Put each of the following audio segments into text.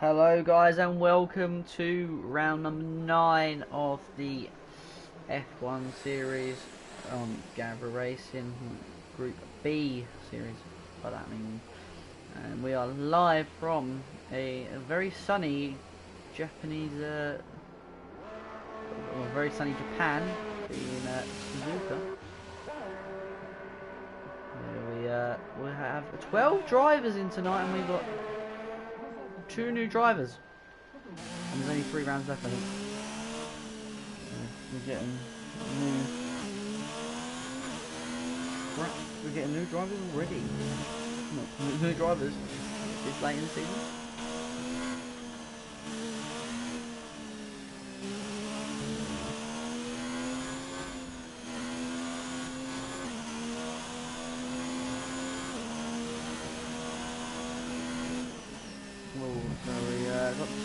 Hello guys and welcome to round number 9 of the F1 series on Gavra Racing Group B series by that means. And we are live from a very sunny Japanese, very sunny Japan in Suzuka. We have 12 drivers in tonight and we've got 2 new drivers. And there's only 3 rounds left, I think. We're getting new drivers already. No, new drivers this late in the season.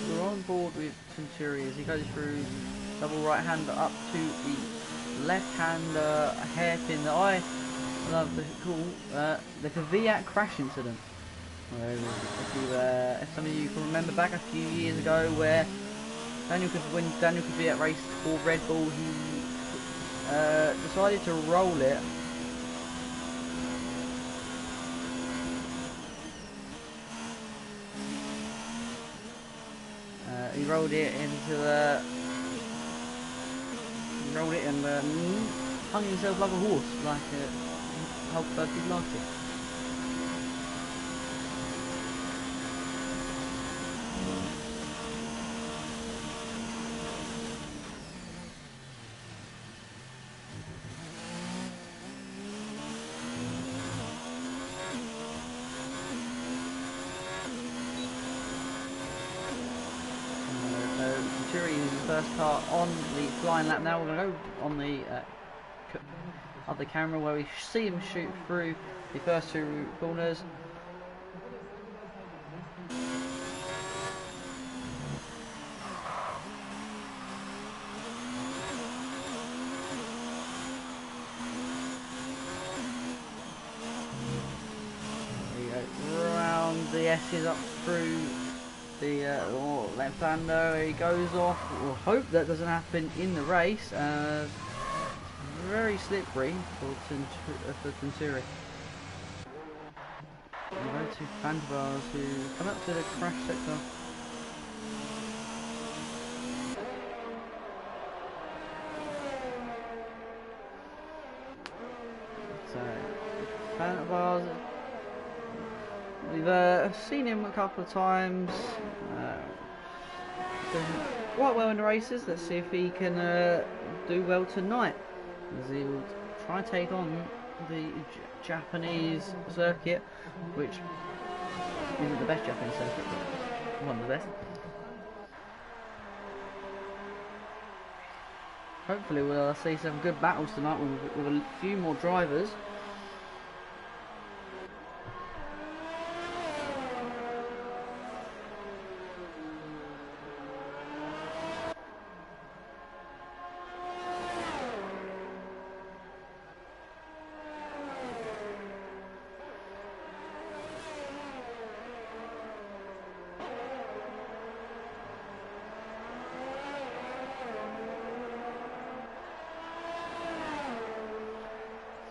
We're on board with Centuri as he goes through double right hander up to the left hander hairpin that I love to call the Kvyat crash incident. If some of you can remember back a few years ago where when Daniel Kvyat raced for Red Bull, he decided to roll it. He rolled it into and hung himself like a horse, like Hulk did last year. First car on the flying lap now. We're going to go on the other camera where we see him shoot through the first 2 corners. There you go, round the S's up through the left hander, he goes off. We'll hope that doesn't happen in the race. Very slippery for Centuri. We go to Fantabars who come up to the crash sector. So Fantabars, we've seen him a couple of times. Doing quite well in the races. Let's see if he can do well tonight, as he will try and take on the Japanese circuit, which isn't the best Japanese circuit, but one of the best. Hopefully we'll see some good battles tonight with a few more drivers.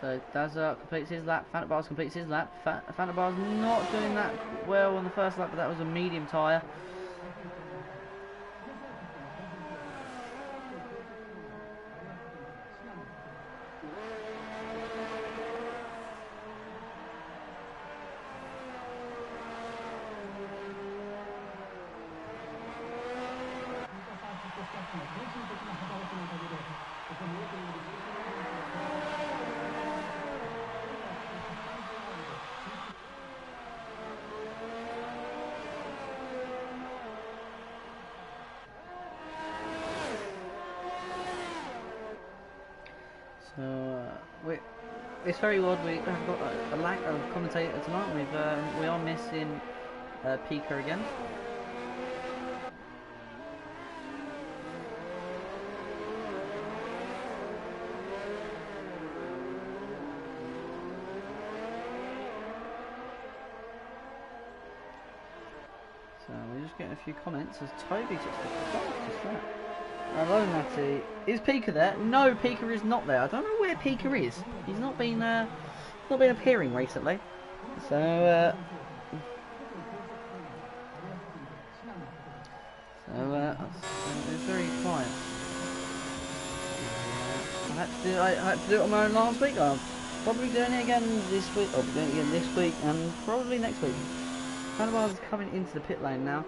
So Daza completes his lap, Fantabars completes his lap. Fantabars not doing that well on the first lap, but that was a medium tyre. It's very odd. We have got a lack of commentator tonight. We are missing Pika again. So we're just getting a few comments. As Toby just just that. Hello, Natty. Is Pika there? No, Pika is not there. I don't know where Pika is. He's not been appearing recently. So it's very quiet. I had to do it on my own last week. I'm probably doing it again this week. I'll be doing it again this week and probably next week. Cannibals is coming into the pit lane now.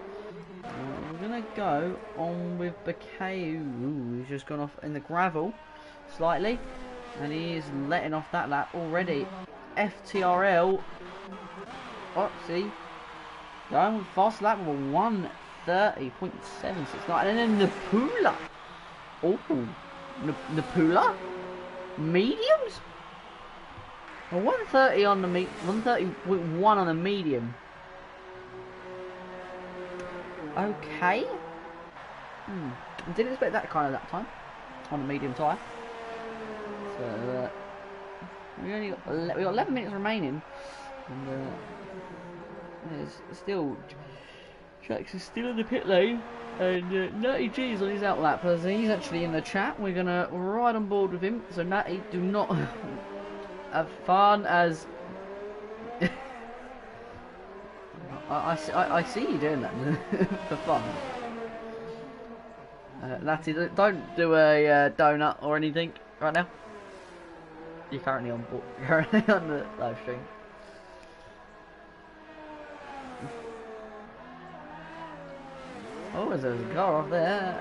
We're gonna go on with Bakeu. He's just gone off in the gravel slightly, and he is letting off that lap already. FTRL. Oh, see, going with fast lap of 1:30.769, and then Napula. Oh, Napula mediums. 1:30 on the 1:30.1 on the medium. Okay. Didn't expect that kind of lap time on a medium tyre. So we got 11 minutes remaining, and there's still Jax is still in the pit lane, and Natty G is on his outlap. As he's actually in the chat, we're gonna ride on board with him. So Natty, do not have fun as. I see you doing that for fun. Natty, don't do a donut or anything right now. You're currently on board, currently on the live stream. Oh, there's a car off there.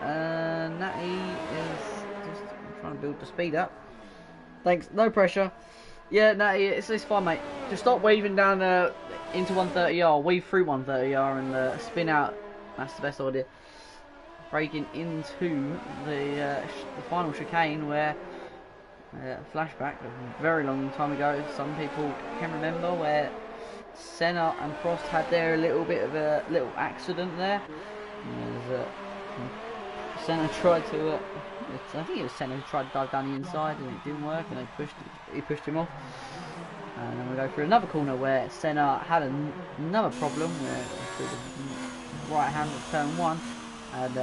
Natty is just trying to build the speed up. Thanks, no pressure. Yeah, Natty, it's fine, mate. Just stop weaving down into 130R, weave through 130R and spin out. That's the best idea. Breaking into the final chicane where flashback a very long time ago. Some people can remember where Senna and Prost had their little bit of a little accident there. Senna tried to. I think it was Senna who tried to dive down the inside and it didn't work, and he pushed him off. And then we go through another corner where Senna had another problem where the right hand of turn 1, and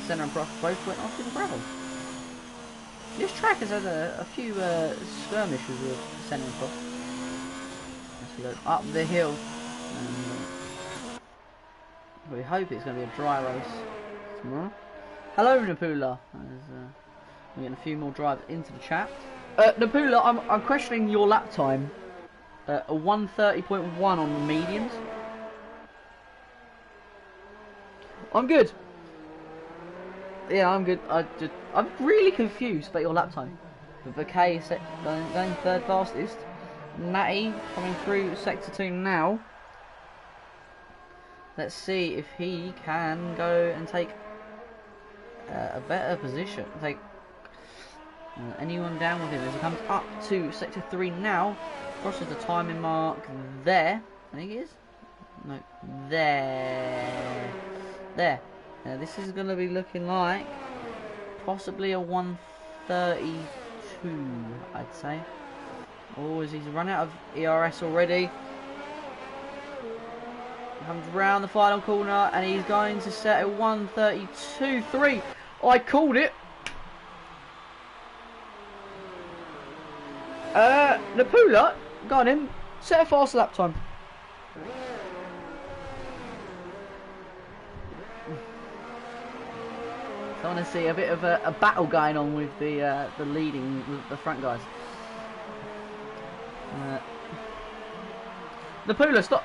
Senna and Prost both went off in the gravel. This track has had a few skirmishes with Senna and Prost. As we go up the hill, and we hope it's going to be a dry race tomorrow. Hello, Napula. We're getting a few more drives into the chat. Napula, I'm questioning your lap time. A 1:30.1 on the mediums. I'm good. Yeah, I'm good. I'm really confused about your lap time. The Bakay is going third fastest. Natty coming through sector 2 now. Let's see if he can go and take a better position. Take anyone down with him as he comes up to sector 3 now. Crosses the timing mark there. I think it is. No, there. This is going to be looking like possibly a 1:32, I'd say. Oh, as he's run out of ERS already. Comes round the final corner and he's going to set a 1:32.3. I called it. Napula, got him. Set a fast lap time. So I want to see a bit of a battle going on with the leading, with the front guys. Napula, stop.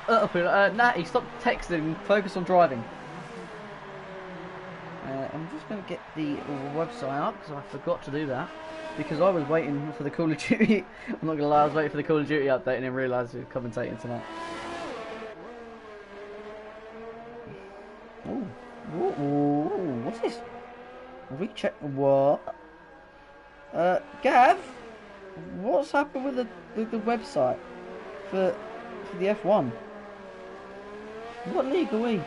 Natty, stop texting. Focus on driving. I'm just going to get the website up because I forgot to do that. Because I was waiting for the Call of Duty. I'm not going to lie, I was waiting for the Call of Duty update and then realised we were commentating tonight. Ooh, what's this? Recheck. What? Gav? What's happened with the website for the F1? What league are we?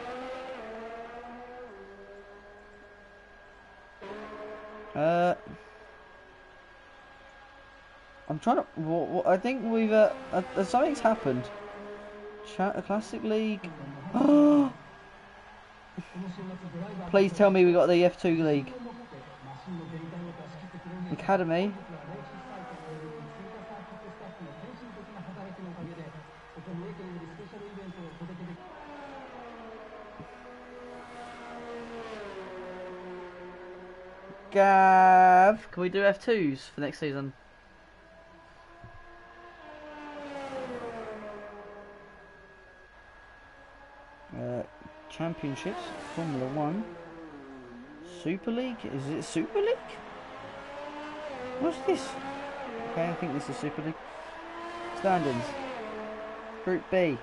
I'm trying to. I think we've. Something's happened. Classic League. Please tell me we got the F2 league. Academy. Gav, can we do F2s for next season? Championships, Formula 1, Super League, is it Super League? What's this? Okay, I think this is Super League. Standings, Group B.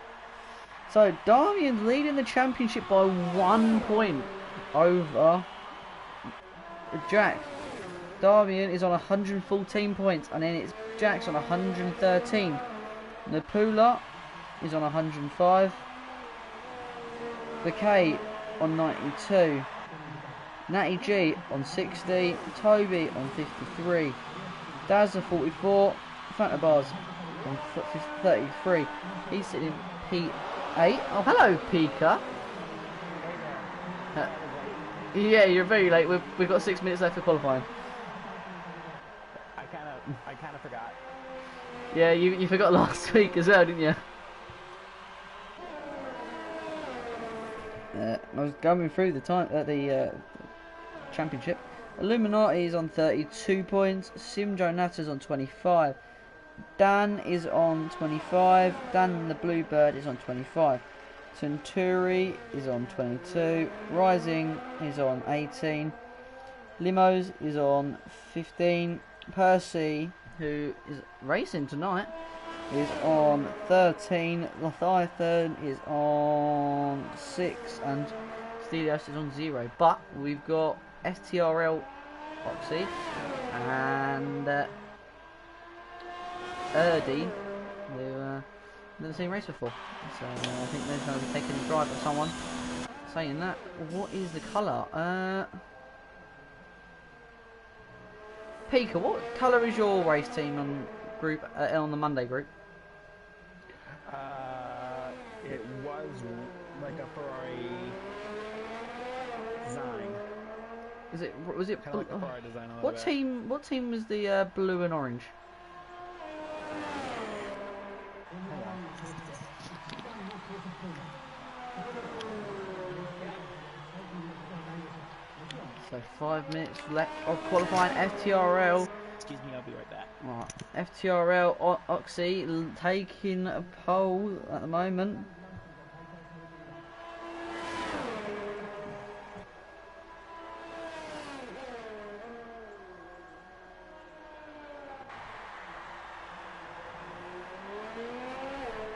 So, Damien's leading the championship by 1 point over Jack. Damien is on 114 points, and then it's Jack's on 113. Napula is on 105. The K on 92. Natty G on 60. Toby on 53. Daz on 44. Fanta Bars on 33. He's sitting in P8. Oh, hello, Pika. Yeah, you're very late. We've got 6 minutes left for qualifying. I kind of forgot. Yeah, you forgot last week as well, didn't you? I was going through the championship. Illuminati is on 32 points. Simjo Natter's on 25. Dan is on 25. Dan the Bluebird is on 25. Centuri is on 22. Rising is on 18. Limos is on 15. Percy, who is racing tonight, is on 13. Leviathan is on 6. And Stelios is on 0. But we've got STRL Oxy and Erdy, who never seen race before. So I think they're going to be taking the drive of someone. Saying that, what is the colour? Pika, what colour is your race team on group on the Monday group? It was like a Ferrari design. Was it? Kind of like a Ferrari design. What team? What team was the blue and orange? So 5 minutes left of qualifying. FTRL. Excuse me, I'll be right back. Right. FTRL Oxy taking a pole at the moment.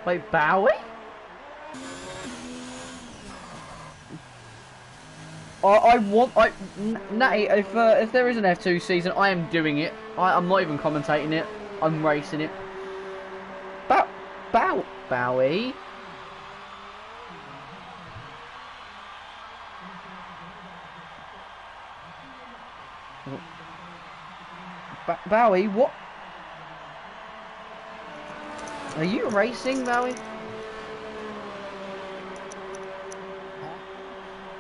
Wait, Bowie? Natty, if there is an F2 season, I am doing it. I'm not even commentating it. I'm racing it. Bowie. Bowie, what? Are you racing, Bowie?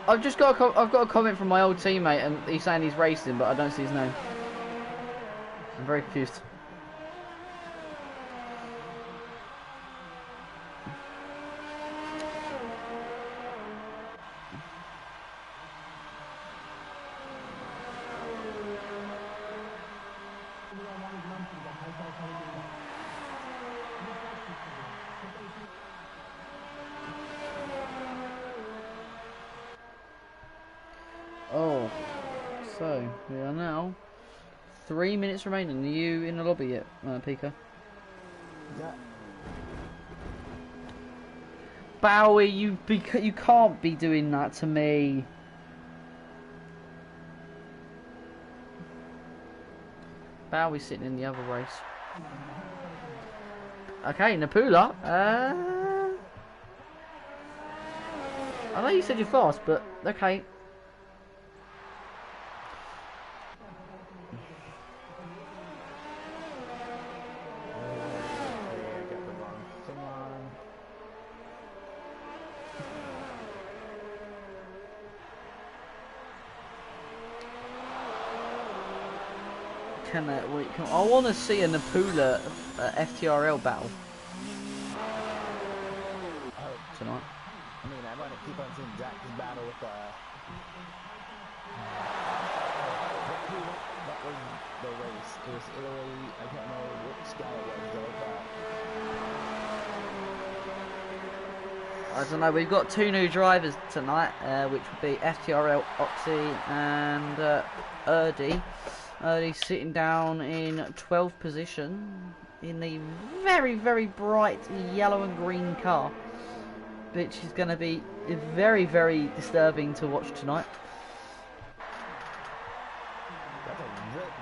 I've got a comment from my old teammate, and he's saying he's racing, but I don't see his name. I'm very confused. Oh, so we are now 3 minutes remaining. Are you in the lobby yet, Pika? Yeah. Bowie, you can't be doing that to me. Bowie's sitting in the other race. Okay, Napula. I know you said you're fast, but okay. I want to see a Napula FTRL battle tonight. I mean, I want to keep on seeing Jack's battle with that was the race. It was Italy. I can't remember which guy it was though, but I don't know. We've got 2 new drivers tonight, which would be FTRL Oxy and Erdy. Erdy sitting down in 12th position in the very, very bright yellow and green car, which is going to be very, very disturbing to watch tonight.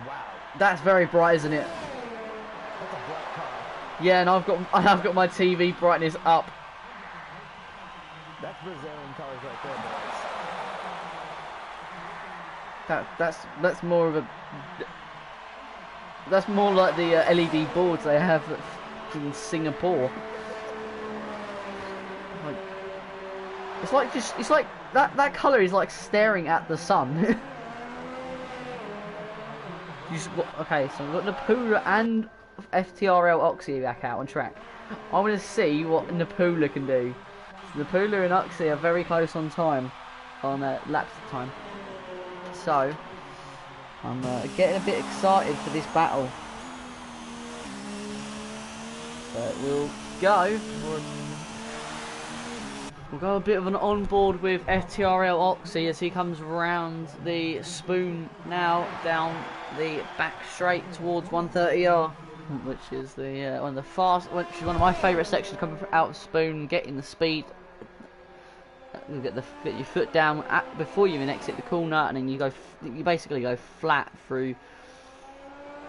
wow. That's very bright, isn't it? That's a black car. Yeah, and I've got my TV brightness up. That's Brazilian cars right there, boys. That's more of a. That's more like the LED boards they have in Singapore. It's like that colour is like staring at the sun. Okay, so we've got Napula and FTRL Oxy back out on track. I want to see what Napula can do. Napula and Oxy are very close on time, on laps time. So, I'm getting a bit excited for this battle. So we'll go a bit of an onboard with FTRL Oxy as he comes round the spoon now down the back straight towards 130R, which is the which is one of my favourite sections, coming out of spoon, getting the speed. You get your foot down before you even exit the corner, and then you basically go flat through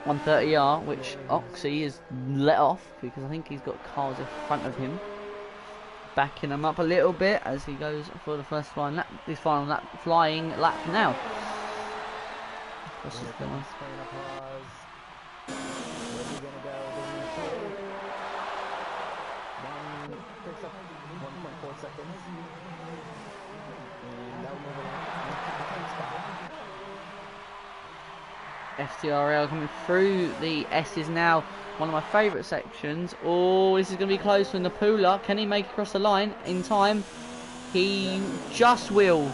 130R, which Oxy is let off because I think he's got cars in front of him, backing him up a little bit as he goes for the first flying lap. This final flying lap now. What's this going on? Picks up 1.4 seconds. FTRL coming through the S's now. One of my favourite sections. Oh, this is going to be close for Napula. Can he make it across the line in time? He just will.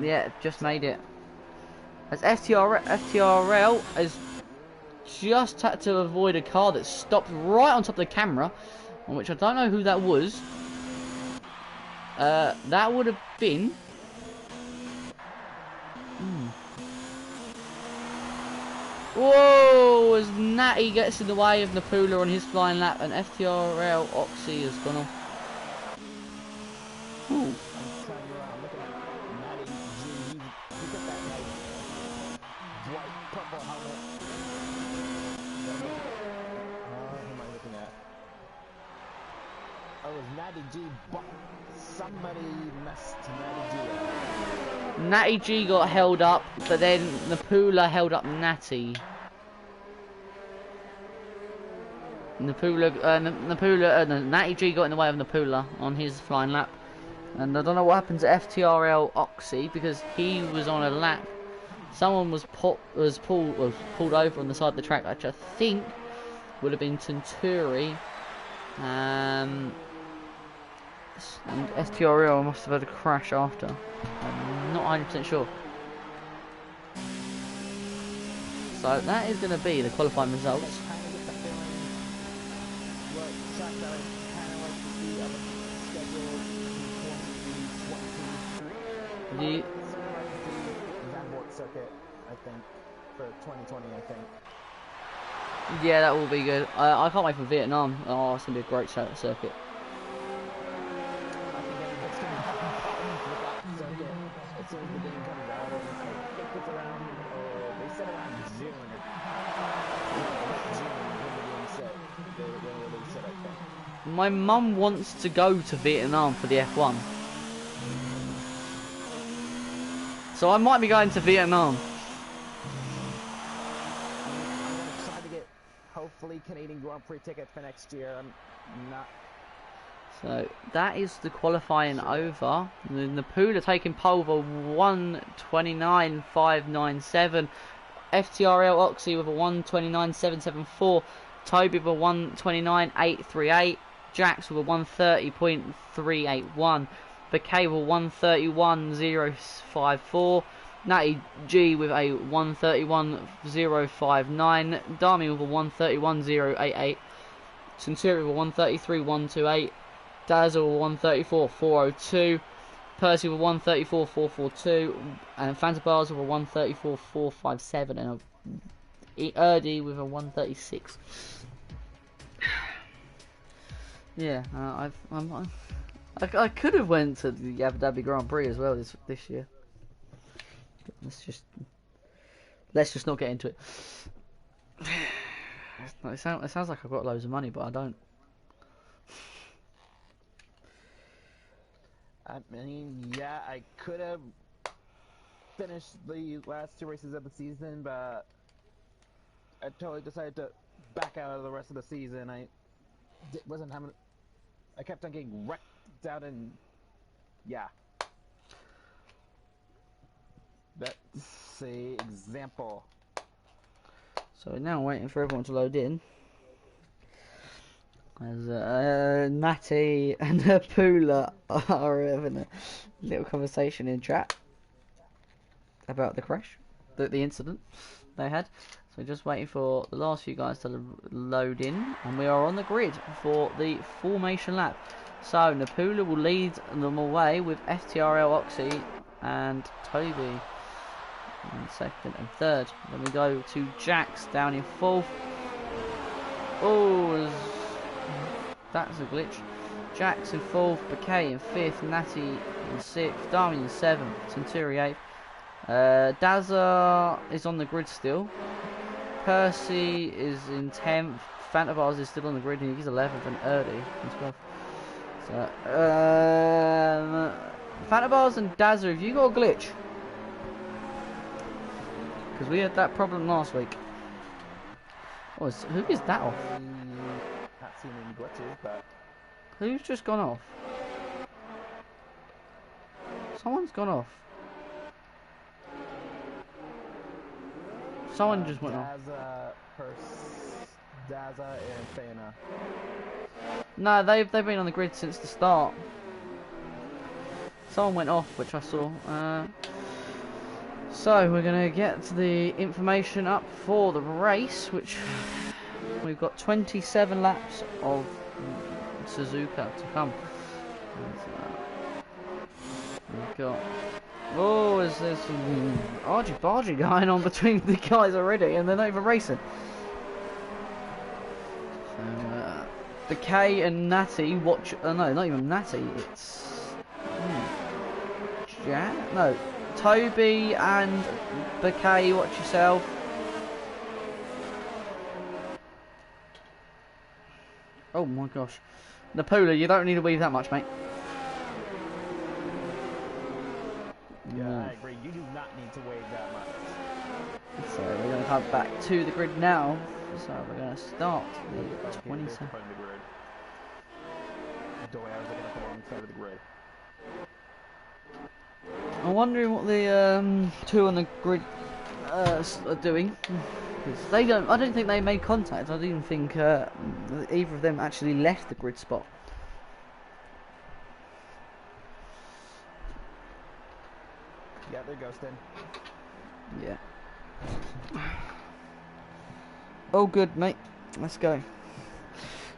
Yeah, just made it. As FTRL has just had to avoid a car that stopped right on top of the camera, on which I don't know who that was. That would have been. Whoa! As Natty gets in the way of Napula on his flying lap, and FTRL Oxy has gone off. Ooh. Natty G, but somebody messed Natty G up. Natty G got held up, but then Napula held up Natty. Natty G got in the way of Napula on his flying lap, and I don't know what happened to FTRL Oxy because he was on a lap. Someone was pulled over on the side of the track, which I think would have been Tenturi. And STRL must have had a crash after. I'm not 100% sure. So that is going to be the qualifying results. The circuit, I think, for 2020, I think. Yeah, that will be good. I can't wait for Vietnam. Oh, it's going to be a great circuit. My mum wants to go to Vietnam for the F1. So I might be going to Vietnam. Hopefully Canadian Grand Prix ticket for next year. I'm not So that is the qualifying over. Napula taking pole for 1:29.597. FTRL Oxy with a 1:29.774. Toby with a 1:29.838. Jax with a 1:30.381. Bakay with a 1:31.054. Natty G with a 1:31.059. Dami with a 1:31.088. Centurion with 1:33.128. Dazzle 1:34.402. Percy with 1:34.442. And Fanta Bars with a 1:34.457. And Erdy with a 1:36. Yeah, I could have went to the Abu Dhabi Grand Prix as well this year. But let's just not get into it. It sounds like I've got loads of money, but I don't. I mean, yeah, I could have finished the last 2 races of the season, but I totally decided to back out of the rest of the season. I kept on getting wrecked out, and yeah. That's an example. So now I'm waiting for everyone to load in. As Matty and Pula are having a little conversation in chat about the crash, the incident they had. So just waiting for the last few guys to load in, and we are on the grid for the formation lap. So Napula will lead them away with FTRL Oxy and Toby in second and third. Then we go to Jax down in fourth. Oh, that's a glitch. Jax in fourth, Bakay in fifth, Natty in sixth, Dami in seventh, Centuri eighth. Dazza is on the grid still. Percy is in 10th. Fantabars is still on the grid and he's 11th, and Erdy in 12th. So, Fantabars and Dazza, have you got a glitch? Because we had that problem last week. Oh, who is that off? Not seen any glitches, but Who's just gone off? Someone's gone off. Someone just went off. Dazza and Fana. No, they've been on the grid since the start. Someone went off, which I saw. So we're gonna get the information up for the race, which we've got 27 laps of Suzuka to come. We've got there's some argy-bargy going on between the guys already, and they're not even racing. So, Bakay and Natty watch. No, not even Natty. It's no, Toby and Bakay. Watch yourself. Oh my gosh, Napula, you don't need to weave that much, mate. Yeah, I agree. You do not need to wave that much. So we're going to come back to the grid now. So we're going to start the 27. I'm wondering what the two on the grid are doing. Because they don't. I don't think they made contact. I don't even think either of them actually left the grid spot. Yeah, they're ghosting. Yeah. Oh, good, mate. Let's go.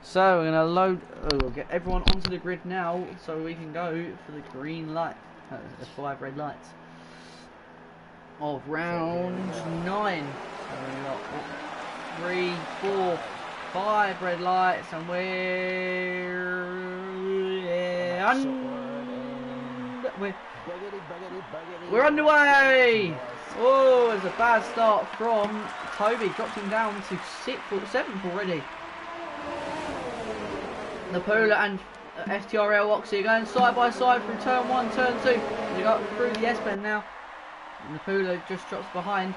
So we're gonna load. We'll get everyone onto the grid now, so we can go for the green light. The 5 red lights of round 9. So we got 3, 4, 5 red lights, and we're underway. Oh, it's a bad start from Toby. Dropped him down to 6th or 7th already. Napula and FTRL Oxy are going side by side from turn 1, turn 2. They got through the S-bend now. Napula just drops behind.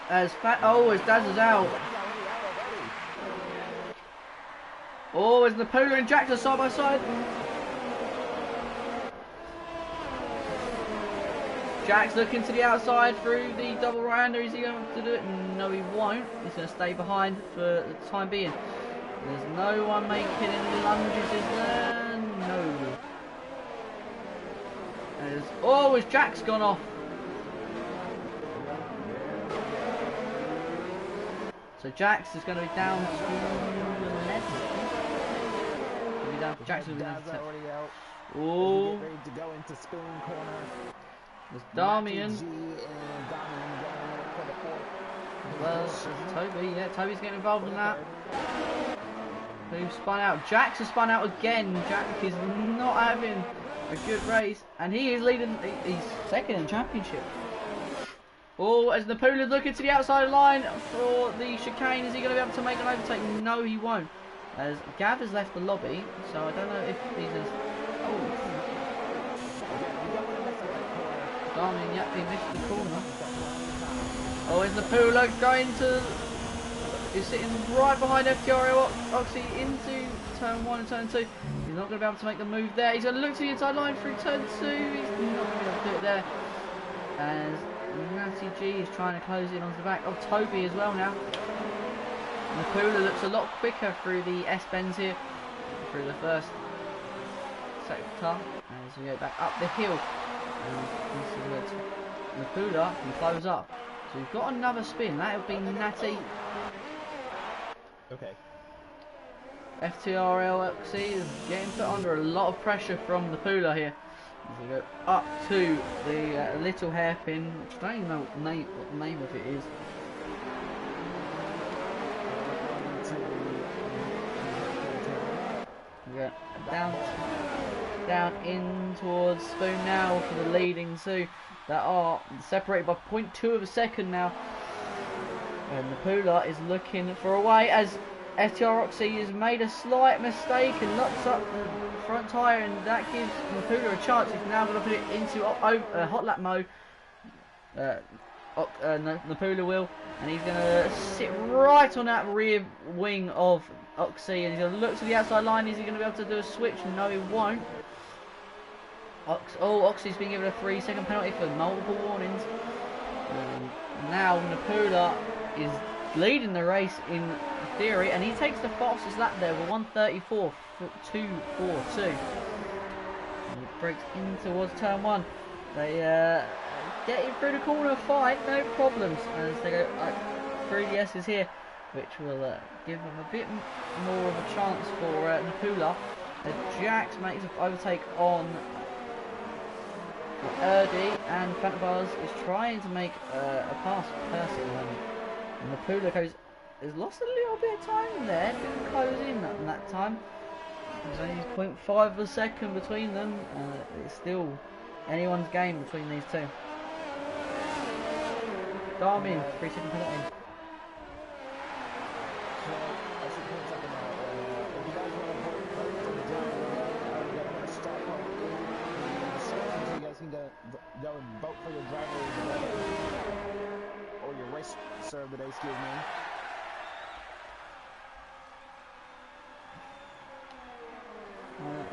As Daz is out. Oh, as Napoleon and Jax are side by side. Jax looking to the outside through the double right-hander. Is he going to do it? No, he won't. He's going to stay behind for the time being. There's no one making any lunges, is there? No. Oh, has Jax gone off? So Jax is going to be down to 11. Jax will be down to 10. Oh. Ready to go into spoon corner. There's Damian. Well, Toby, yeah, Toby's getting involved in that. Who spun out? Jax has spun out again. Jax is not having a good race, and he is leading. He's second in the championship. Oh, as Napoleon looking to the outside line for the chicane, is he going to be able to make an overtake? No, he won't. As Gav has left the lobby, so I don't know if he's as. Oh. Damian, yep, he missed the corner. Oh, is Napoleon going to... He's sitting right behind FTR Oxy into turn 1 and turn 2. He's not going to be able to make the move there. He's going to look to the inside line through turn 2. He's not going to be able to do it there. As Natty G is trying to close in onto the back of Toby as well now. Napoleon looks a lot quicker through the S-bends here. Through the first sector. As we go back up the hill. Napoleon can close up. So we've got another spin. That would be Natty. Okay. FTRLXC is getting put under a lot of pressure from Napoleon here. As we go up to the little hairpin, which I don't even know what the name of it is. Yeah, down in towards Spoon now for the leading two that are separated by 0.2 of a second now. And Napoleon is looking for a way as FTR Roxy has made a slight mistake and locks up the front tyre, and that gives Napoleon a chance. He's now going to put it into hot lap mode. Napoleon will, and he's going to sit right on that rear wing of Oxy, and he's going to look to the outside line. Is he going to be able to do a switch? No, he won't. Oxy's been given a 3-second penalty for multiple warnings. Now Napoleon is leading the race in theory, and he takes the fastest lap there with 1:34.242. And he breaks in towards turn 1. They get in through the corner, fine, no problems, as they go through the S's here, which will give them a bit more of a chance for Napoleon. Jax makes an overtake on Erdy, and Fantabars is trying to make a pass for Percy at the moment. And Napoleon has lost a little bit of time there, didn't close in that time. There's only 0.5 of a second between them. It's still anyone's game between these two. Damian, 3-second penalty. Go and vote for your driver or your race serve today, excuse me.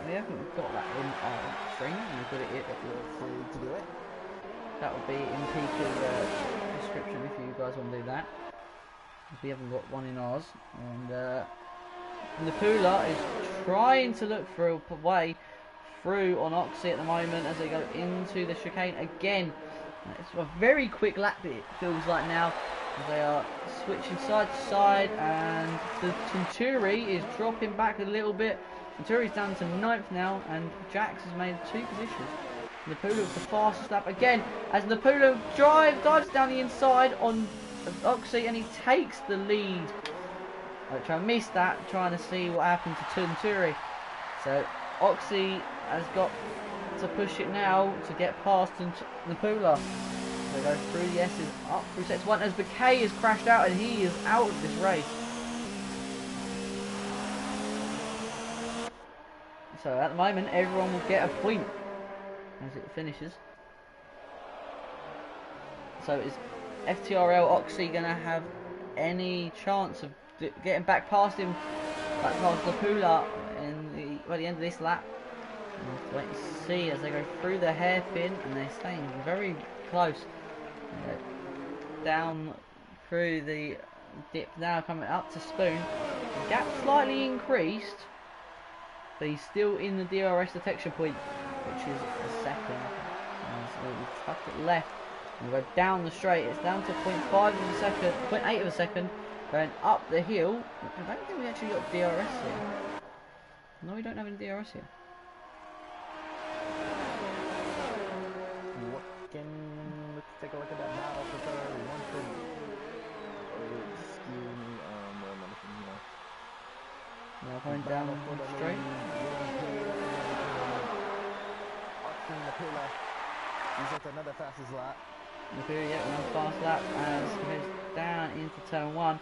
We haven't got that in our string. We've got it here. If you're free to do it. That will be in Pika's description if you guys want to do that. If we haven't got one in ours. And Napoleon is trying to look for a way through on Oxy at the moment as they go into the chicane again. It's a very quick lap, it feels like now, as they are switching side to side, and the Centuri is dropping back a little bit. Centuri's down to 9th now, and Jax has made 2 positions. Napoleon's the fastest lap again as Napoleon dives down the inside on Oxy, and he takes the lead. Which I missed that, trying to see what happened to Centuri. So Oxy has got to push it now to get past Napoleon. They go through the S's, up through sets 1 as Bouquet has crashed out, and he is out of this race. So at the moment everyone will get a point as it finishes. So is FTRL Oxy going to have any chance of getting back past him? back past the Pula by the end of this lap. We'll have to wait and see as they go through the hairpin, and they're staying very close. Down through the dip now, coming up to Spoon. The gap slightly increased, but he's still in the DRS detection point, which is a second. So we've tucked it left. And we'll go down the straight. It's down to 0.5 of a second, 0.8 of a second. Going up the hill. I don't think we actually got DRS here. No, we don't have any DRS here. Let's take a look at that battle for third. One for. Excuse me. Now going down straight. He's at another fastest lap. Yeah, another fast lap as he goes down into turn 1.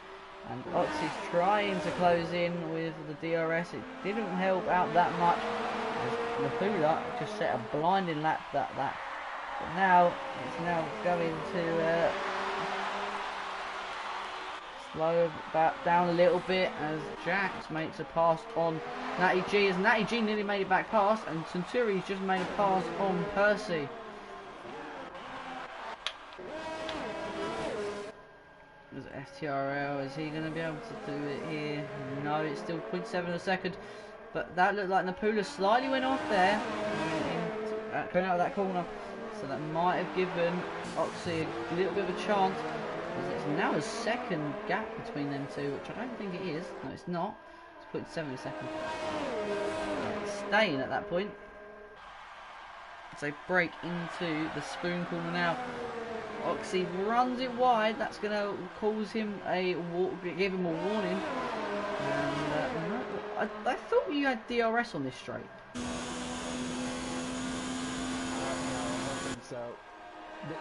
And Oxy's trying to close in with the DRS. It didn't help out that much. Napula just set a blinding lap that lap. But now it's now going to slow back down a little bit as Jax makes a pass on Natty G. As Natty G nearly made it back past, and Centuri's just made a pass on Percy. As FTRL, is he going to be able to do it here? No, it's still 0.7 a second. But that looked like Napula slightly went off there, going out of that corner. So that might have given Oxy a little bit of a chance. It's now a second gap between them two, which I don't think it is. No, it's not. It's 0.7 a second. It's staying at that point. So break into the Spoon corner now. Oxy runs it wide. That's going to cause him give him a warning. And no, I thought you had DRS on this straight. So there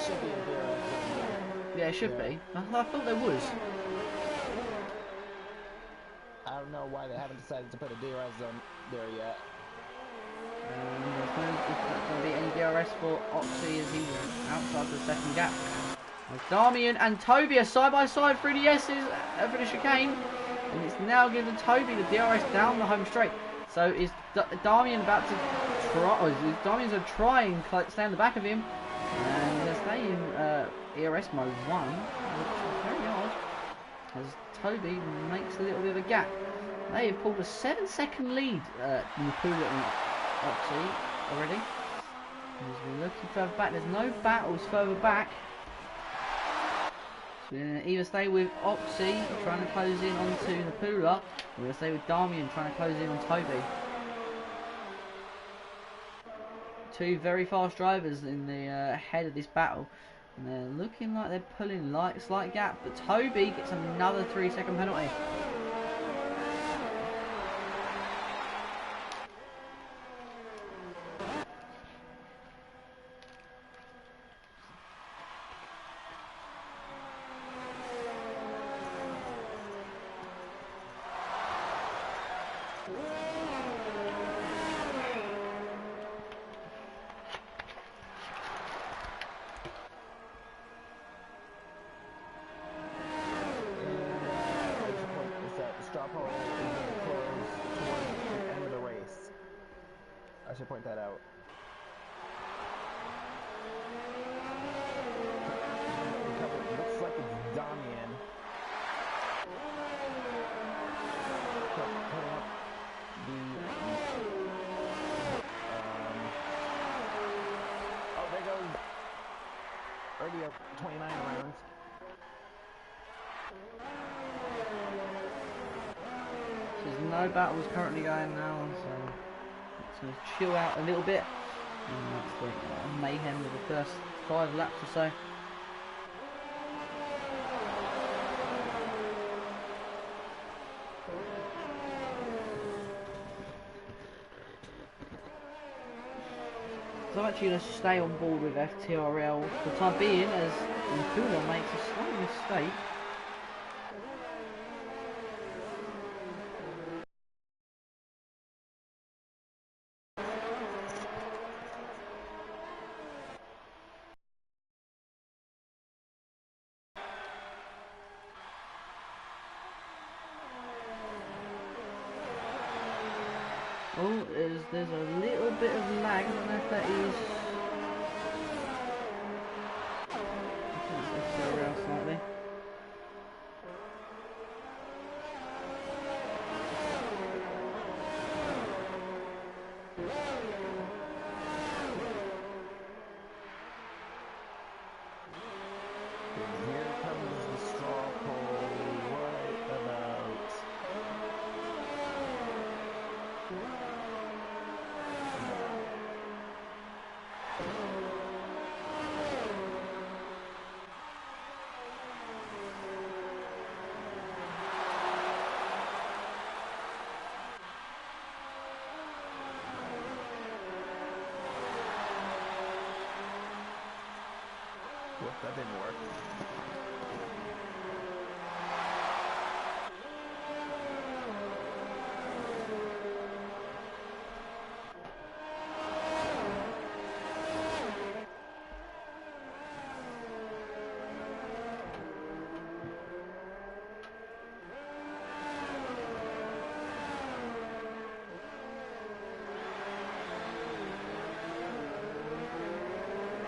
should be a DRS zone there. Yeah, it should be. I thought there was. I don't know why they haven't decided to put a DRS zone there yet. There's not going to be any DRS for Oxy as he's outside the second gap. Damian and Toby are side by side through the S's for the chicane, and it's now given Toby the DRS down the home straight. So is Damian about to try? Or is Damian's going to try and stay on the back of him, and he's going to stay in ERS mode 1, which is very odd, as Toby makes a little bit of a gap. They have pulled a 7-second lead in the Napula and Oxy already. As we're looking further back, there's no battles further back. So we're going to either stay with Oxy trying to close in onto Napula, or we're going to stay with Damian trying to close in on Toby. Two very fast drivers in the head of this battle, and they're looking like they're pulling slight gap, but Toby gets another 3-second penalty. I should point that out. It looks like it's Damian. Putting up the oh, there goes already up 29 rounds. So there's no battles currently going now, so let's chill out a little bit. And let's wait mayhem with the first 5 laps or so. So I'm actually going to stay on board with FTRL for the time being, as Napula makes a slight mistake. Oh, there's a little bit of lag. I don't know if that is. Let's go around slightly. Here comes the straw poll right about. Whoop, that didn't work.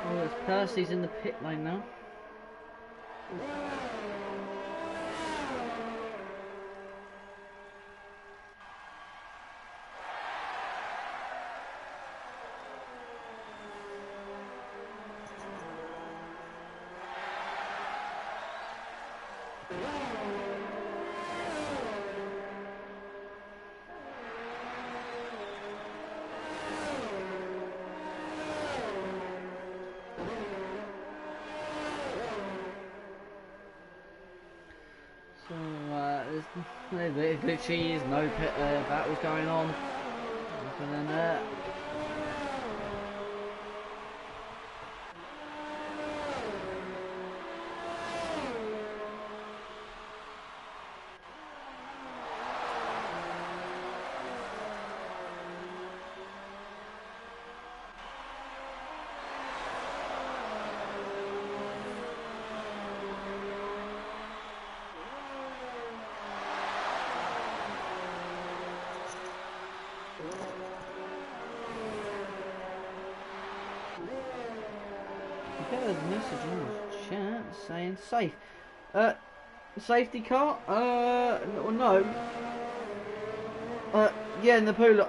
Oh, there's Percy's in the pit lane now. So there literally is no pit battles going on. Other than that. I got a message in the chat saying safe. Safety car? No. Yeah, in the pool,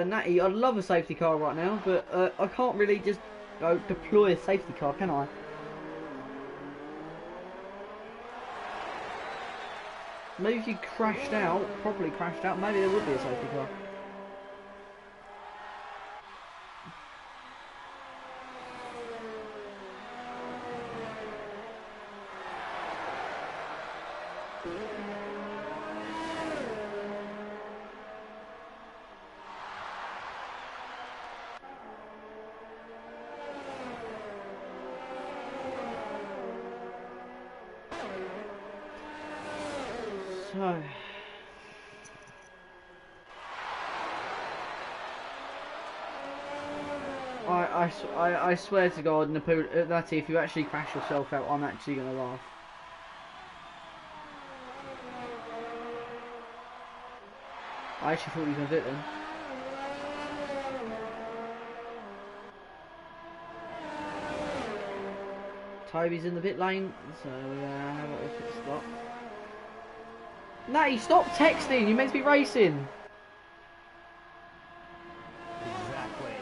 Natty, I'd love a safety car right now, but I can't really just go deploy a safety car, can I? Maybe if you crashed out, properly crashed out, maybe there would be a safety car. So, I swear to God, Natty, if you actually crash yourself out, I'm actually gonna laugh. I actually thought you were gonna do it then. Toby's in the pit lane, so have a pit stop. Natty, stop texting! You're meant to be racing! Exactly.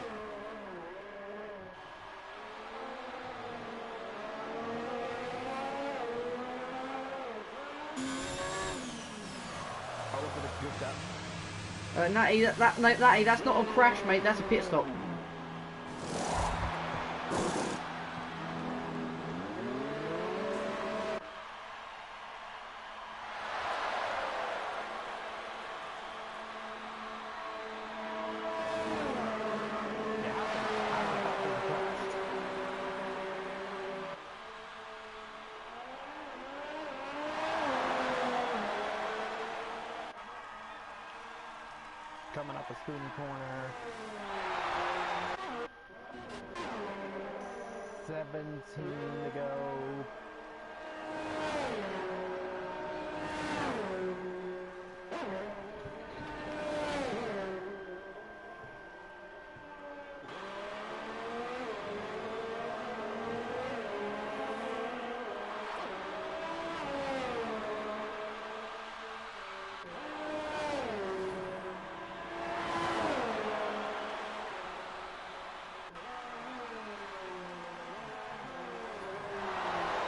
Oh, look at the drift up. Natty, Natty, that's not a crash, mate, that's a pit stop. Coming up a spoony corner. 17 to go.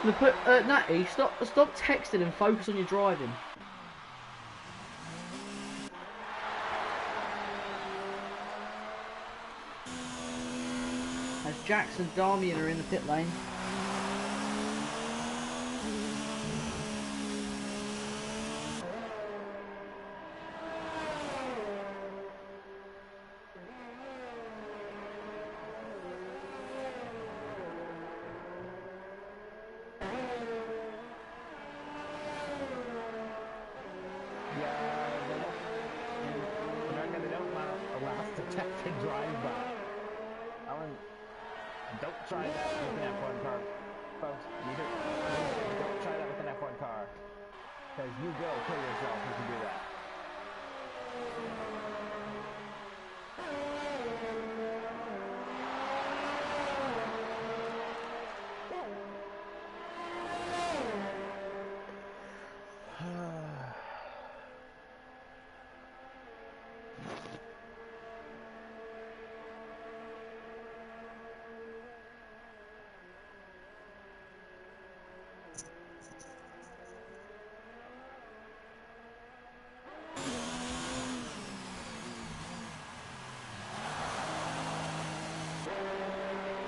Natty, stop texting and focus on your driving. As Jax and Darmian are in the pit lane. Don't try that with an F1 car, folks. Don't try that with an F1 car, because you will kill yourself if you do that.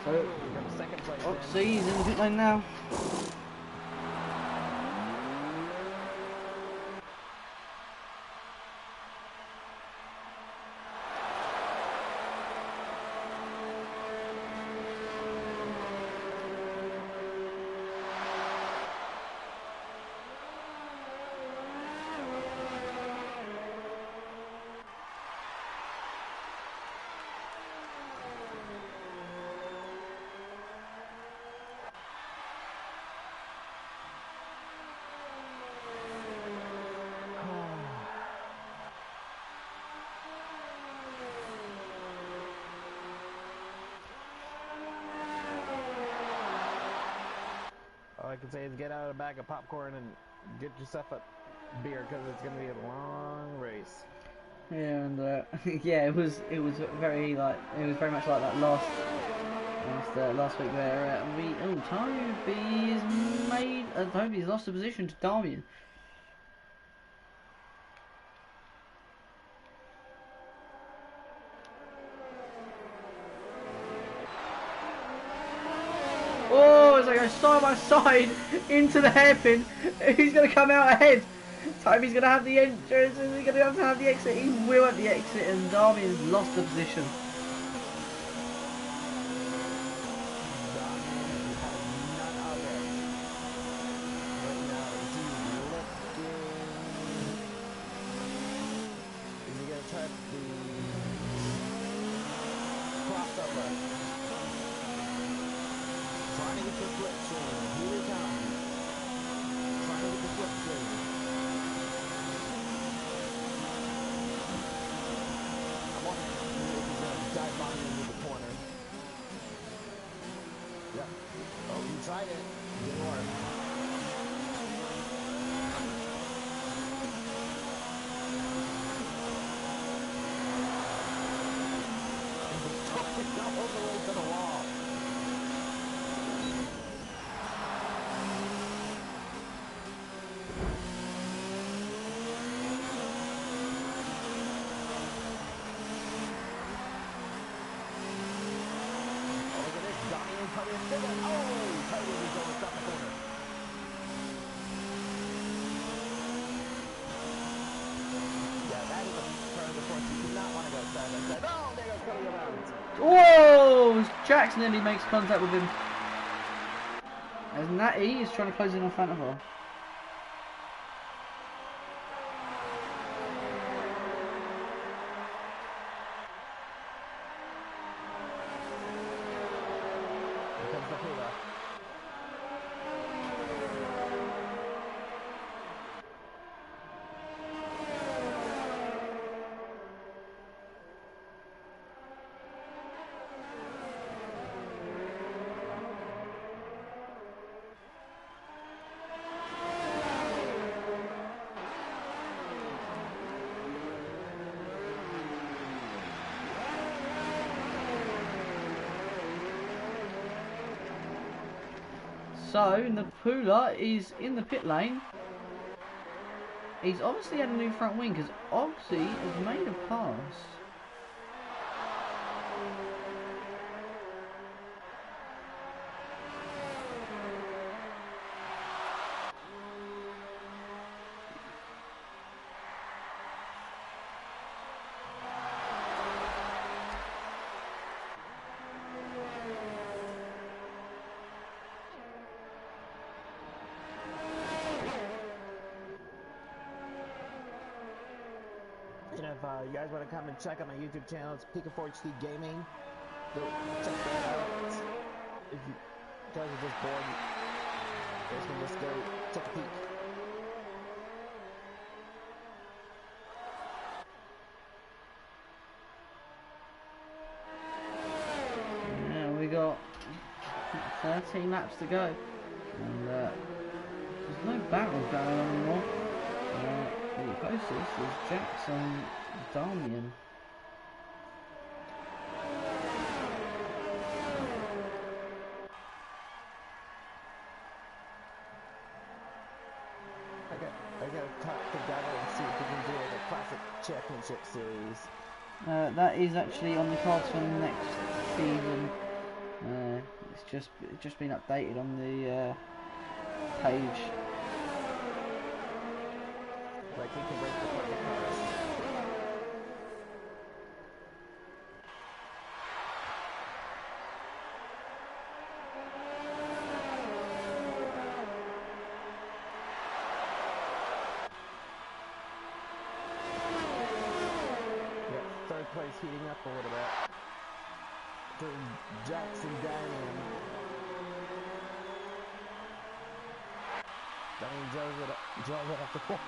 So, second place. Oxy's in the pit lane now. All I can say is get out a bag of popcorn and get yourself a beer, because it's going to be a long race. Yeah, and yeah, it was very much like that last week where Toby's lost the position to Darmian. Oh, as I go side by side into the hairpin, who's going to come out ahead? Toby's going to have the entrance, and he's going to have the exit. He will at the exit, and Darmian's lost the position. Tried it. Didn't work. All the way to the wall. Oh, look at this. Donnie and Cody and Bigger. Oh! Cody was going to stop the corner. Yeah, that is a turn of the course you do not want to go side by side. Oh, there goes Cody around. Whoa! Jax nearly makes contact with him. As Natty is trying to close in on front of her. Here comes the Hula. So Napula is in the pit lane. He's obviously had a new front wing because Oxy has made a pass. And if you guys want to come and check out my YouTube channel, it's Pika4HD Gaming. Go check that out. If you guys are just bored, you guys can just go take a peek. Yeah, we got 13 laps to go, and there's no battle going on anymore. The closest is Jackson Damian. I gotta talk to Gavra and see if we can do like a classic championship series. That is actually on the cards for next season. It's just been updated on the page. Like we can break the cards. Yep, third place heating up a little bit. For Jackson Damian. Damian draws it off the floor.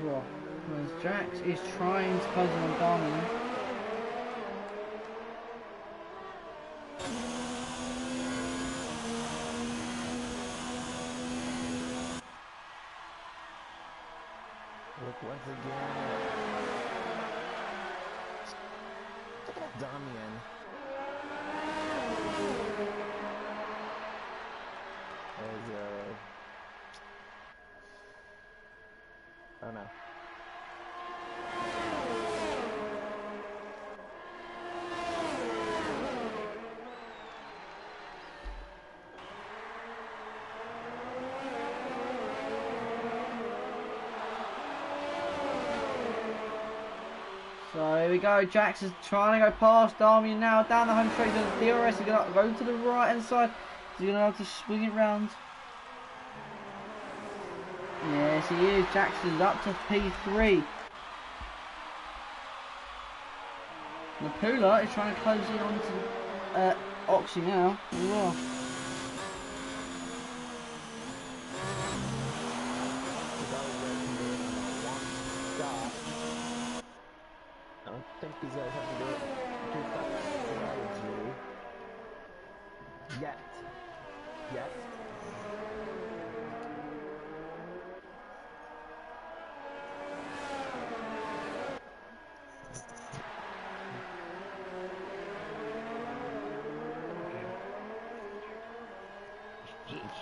Well, as Jax is trying to close in on Damian. Look once again. Look at Damian. Oh no. So here we go, Jax is trying to go past Damian now, down the home straight to the DRS, he's going to go to the right hand side, he's going to have to swing it round. Yes he is, Jax is up to P3. Napula is trying to close in onto Oxy now as well. I don't think these guys have to do it too fast. Yet.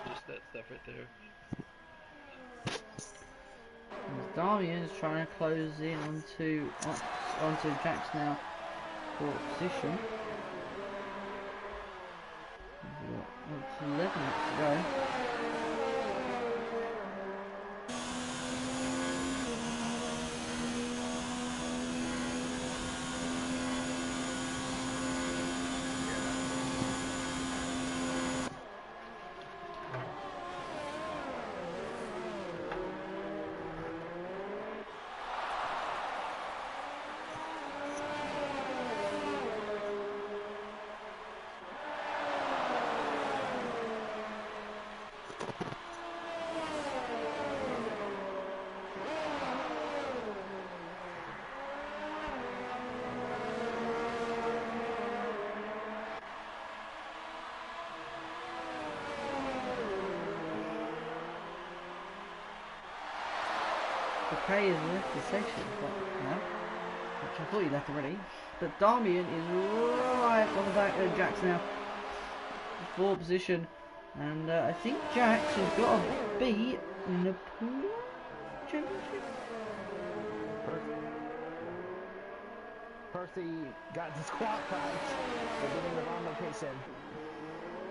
Just that stuff right there. Damian is trying to close in onto Jax now for position. It's 11 minutes to go. Kay has left the section, but no, which I thought he left already. But Damian is right on the back of Jax now, fourth position, and I think Jax has got to beat in the pool championship. Percy got disqualified for being in the wrong location.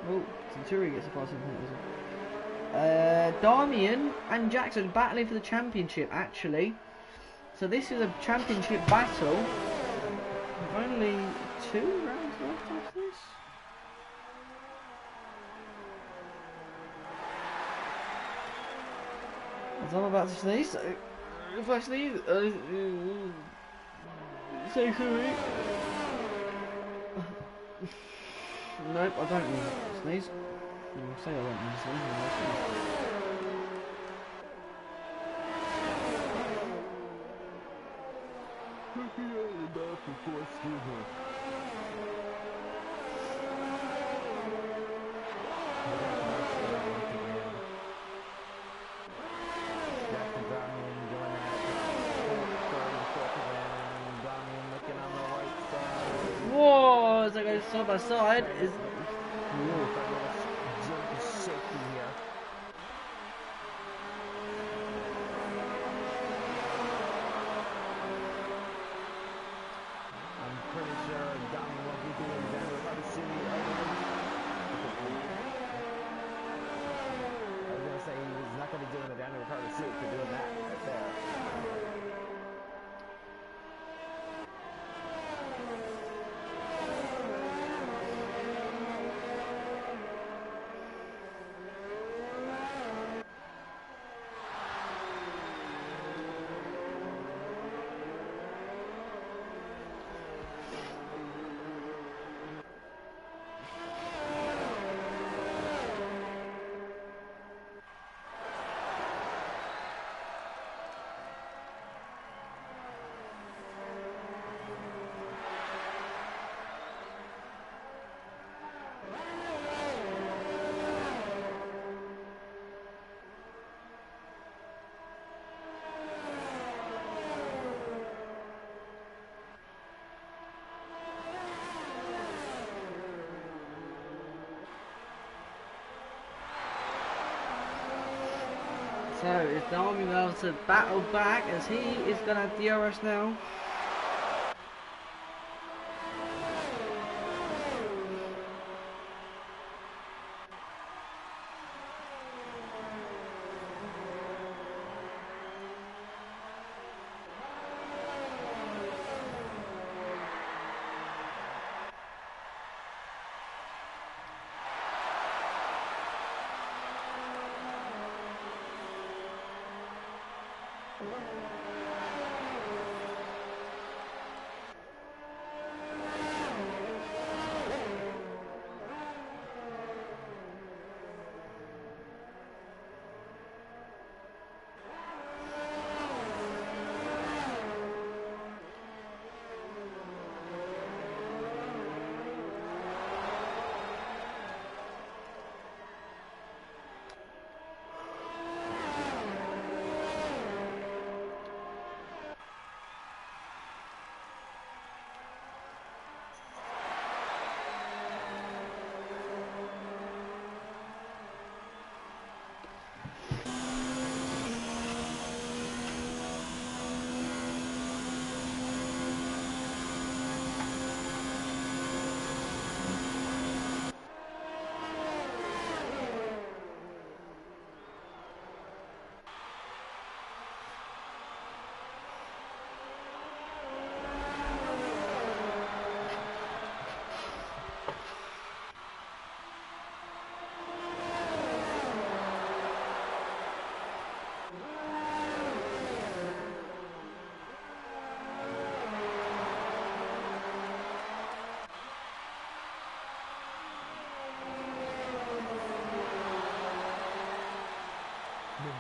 Oh, Centuri gets a passing point, doesn't it? Damian and Jackson battling for the championship, actually. So this is a championship battle. With only 2 rounds left after this. As I'm about to sneeze, so if I sneeze, say sorry. Nope, I don't need to sneeze. I'll say I don't need to sneeze, and I'll sneeze. Whoa, as I go side by side, is so is Damian able to battle back as he is going to DRS now?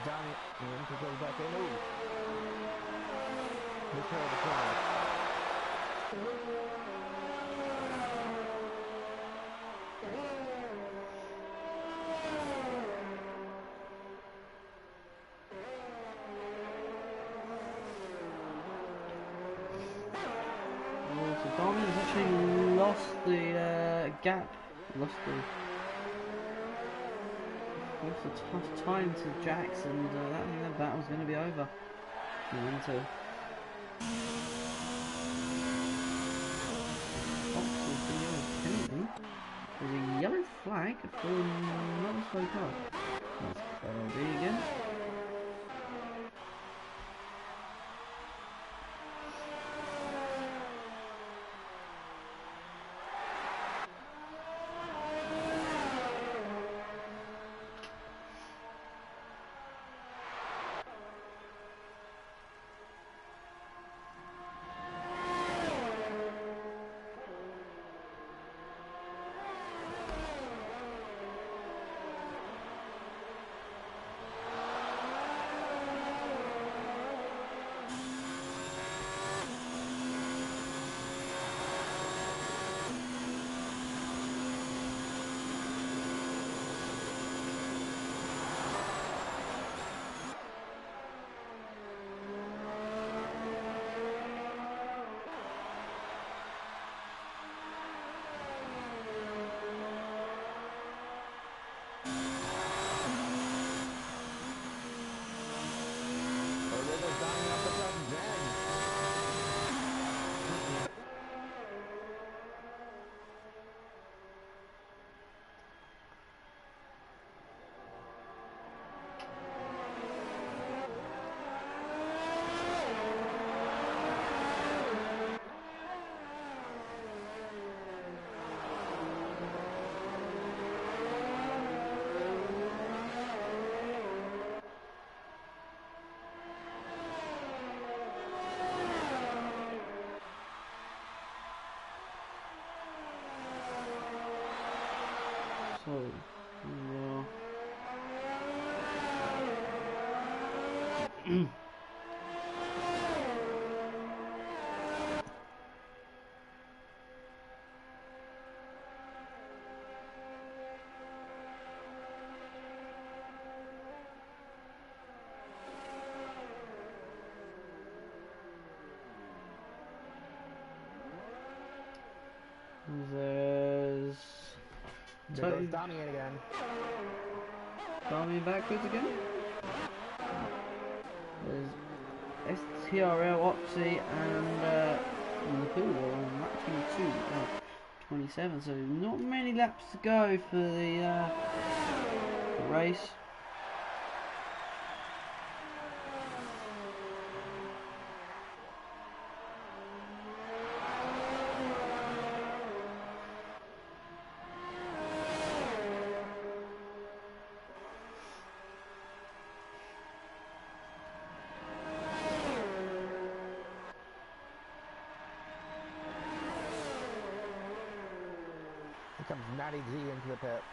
Damian to go back in. Ooh. Return the corner. the gap, lost a tough time to Jax, and that battle's going to be over. Into there's a yellow flag for not a slow car. That's LB again. So, there goes Tommy in again. Tommy backwards again. There's STRL, Oxy, and Nakula on lap 22, 27. So not many laps to go for the race. Here comes Matty G into the pits.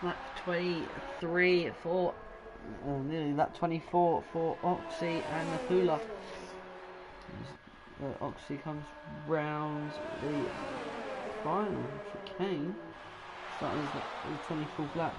Lap 23 for nearly lap 24 for Oxy and Nakula. Oxy comes round the final chicane, starting the 24th lap.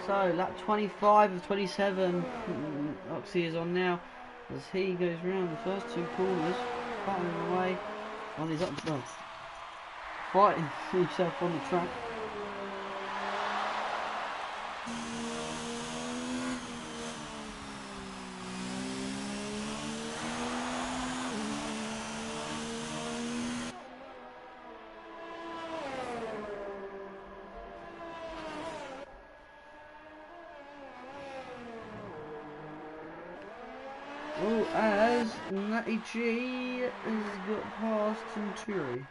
So lap 25 of 27, Oxy is on now as he goes round the first two corners, battling away on his fighting himself on the track. Oh, as Natty G has got past Centuri.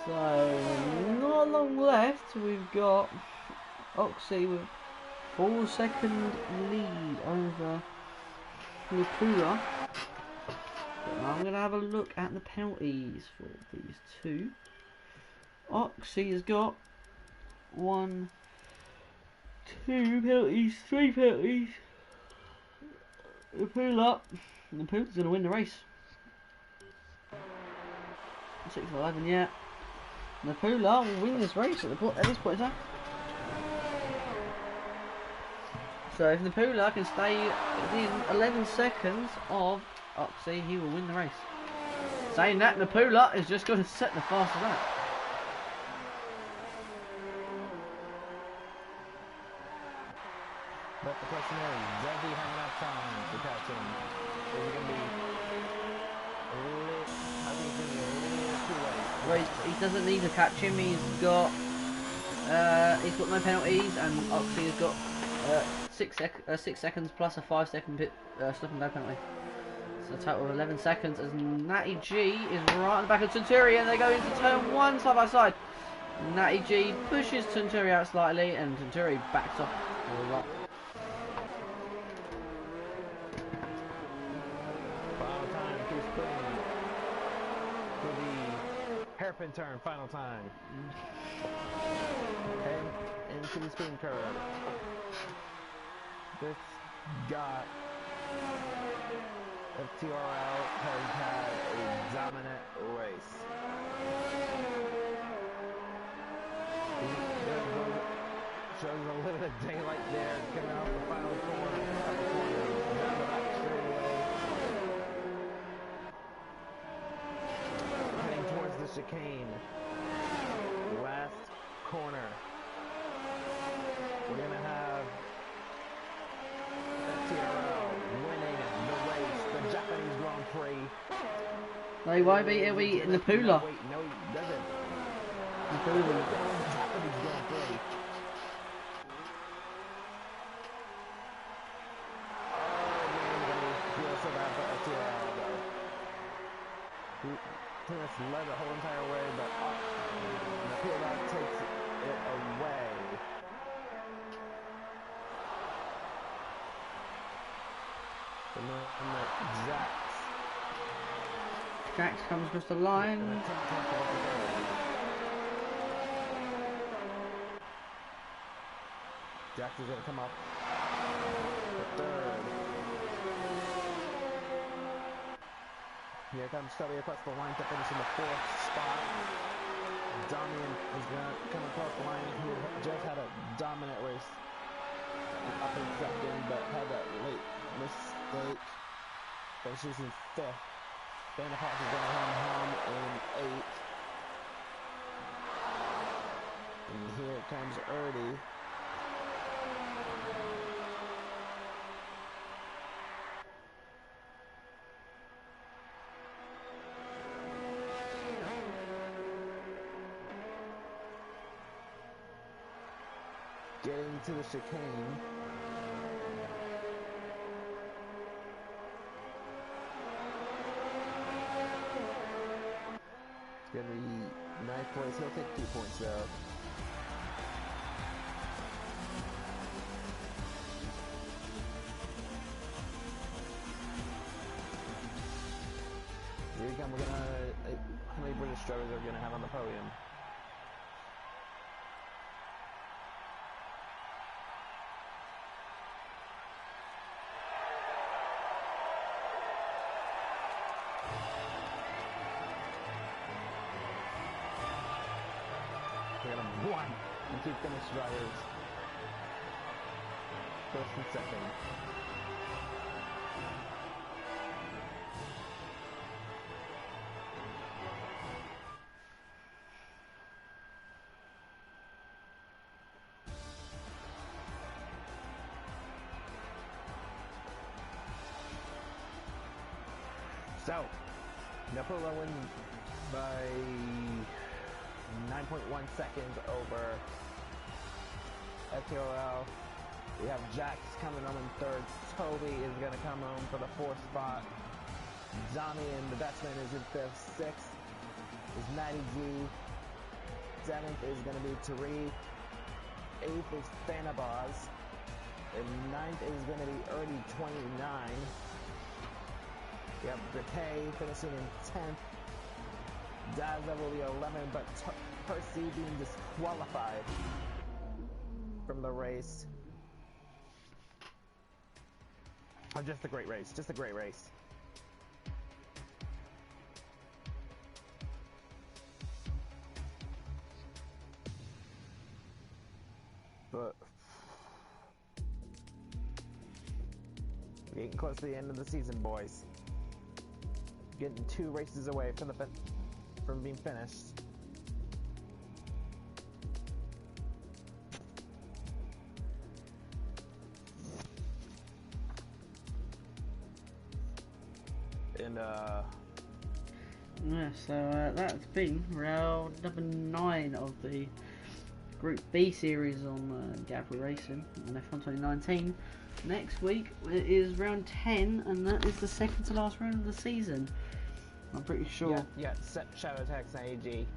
So, not long left. We've got Oxy with 4-second lead over Lupula. I'm going to have a look at the penalties for these two. Oxy has got 1, 2 penalties, 3 penalties. Lupula's going to win the race. 6 of 11, yeah. Lupula will win this race at this point in time. So if Lupula can stay within 11 seconds of Oxy, he will win the race. Saying that, Lupula is just going to set the fastest lap. But the question is, does he have enough time to catch him? Is he going to be I think he's going to be a little too late. Well, he doesn't need to catch him. He's got no penalties, and Oxy has got 6 seconds plus a 5-second stop and go penalty. So a total of 11 seconds as Natty G is right on the back of Tunturi, and they go into turn 1 side by side. Natty G pushes Tunturi out slightly, and Tunturi backs off a lot. Final time, two spin for the hairpin turn, final time. And into the spin curve. This guy, FTRL, has had a dominant race. Shows a little bit of daylight there, coming off the final corner, down the back straightaway. Heading towards the chicane. Last corner. We're gonna have FTRL winning the race, the Japanese Grand Prix. No, he won't be. It'll be Lupula. Wait, no, he doesn't. Lupula. Japanese Grand Prix. Pretty much led the whole entire way, but Lupula takes it away. The number Jax. Jax comes across the line. Jax is going to come up the third. Here comes Toby across the line to finish in the fourth spot. Damian is going to come across the line, who just had a dominant race up in second, but had that late mistake. Finishes in fifth. Vanderpool is going home in eighth. And here comes Erdy. Getting to the chicane. It's going to be ninth place. He'll take 2 points though. Here we come. We're gonna. How many British drivers are we gonna have on the podium? We're gonna have 1 and 2 Finnish drivers. First and second. So, Napula wins by 9.1 seconds over FTOL. We have Jax coming on in third. Toby is going to come home for the fourth spot. Damian, the Dutchman, is in fifth. Sixth is Matty G. Seventh is going to be Tariq. Eighth is Fanabaz. And ninth is going to be Erdy 29. We have Decay finishing in 10th. Daza will be 11th, but Percy being disqualified from the race. Oh, just a great race. Just a great race. But we're getting close to the end of the season, boys. Getting 2 races away from being finished. And yeah, so that's been round number 9 of the Group B series on Gavra Racing on F1 2019. Next week it is round 10, and that is the second to last round of the season. I'm pretty sure. Yeah, Shadow Attacks and AG.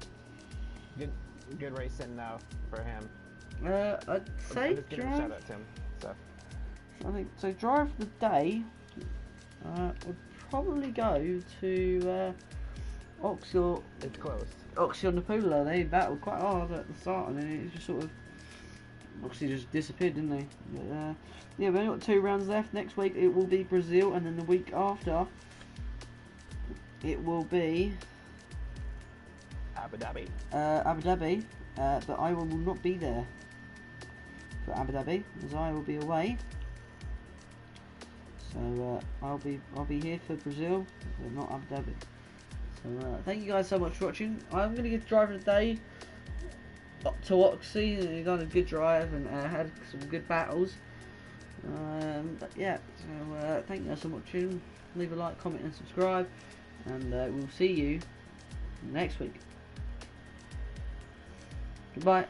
Good racing now for him. I'd say just give a shout out to him. So. I think so. Drive of the day would probably go to Oxio. It's close. Oxio and Napula. They battled quite hard at the start, and then it just sort of just disappeared, didn't they? But, yeah, we've only got 2 rounds left. Next week it will be Brazil, and then the week after it will be Abu Dhabi. But I will not be there for Abu Dhabi, as I will be away. So I'll be here for Brazil, but not Abu Dhabi. So thank you guys so much for watching. I'm going to give driver of the day up to Oxy. He's done a good drive and had some good battles. But yeah, so thank you guys so much for watching. Leave a like, comment and subscribe, and we'll see you next week. Goodbye.